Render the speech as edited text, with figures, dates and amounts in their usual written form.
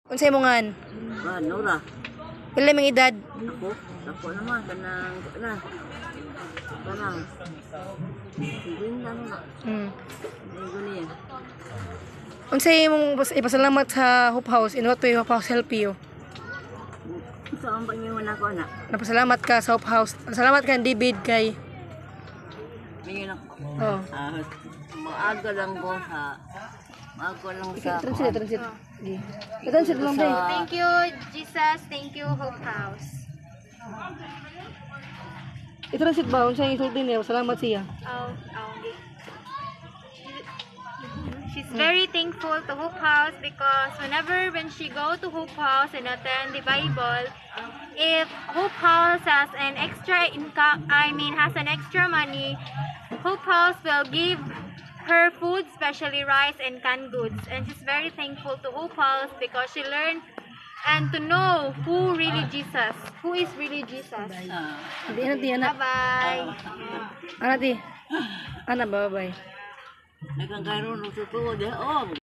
Unsay mo ngan? Nora. Pila mang edad? Ako naman, kanang, hindi na na. Ayun niya. Unsay mong ipasalamat sa Hope House? In what way Hope House help you? Saan ba niyo na ko na? Napasalamat ka sa Hope House. Salamat ka David kay. Ngayon ako. Oh. Maaga lang sa... Transit. Transit lang day. Thank you, Jesus. Thank you, Hope House. I-transit ba? Unsay isulti niya? Salamat siya. Okay. She's very thankful to Hope House because when she go to Hope House and attend the Bible, if Hope House has an extra income, has an extra money, Hope House will give her food, especially rice and canned goods. And she's very thankful to Hope House because she learned and to know who is really Jesus. Ana. Bye-bye. Ana, bye-bye. Nagkakaroon ng tutuwa.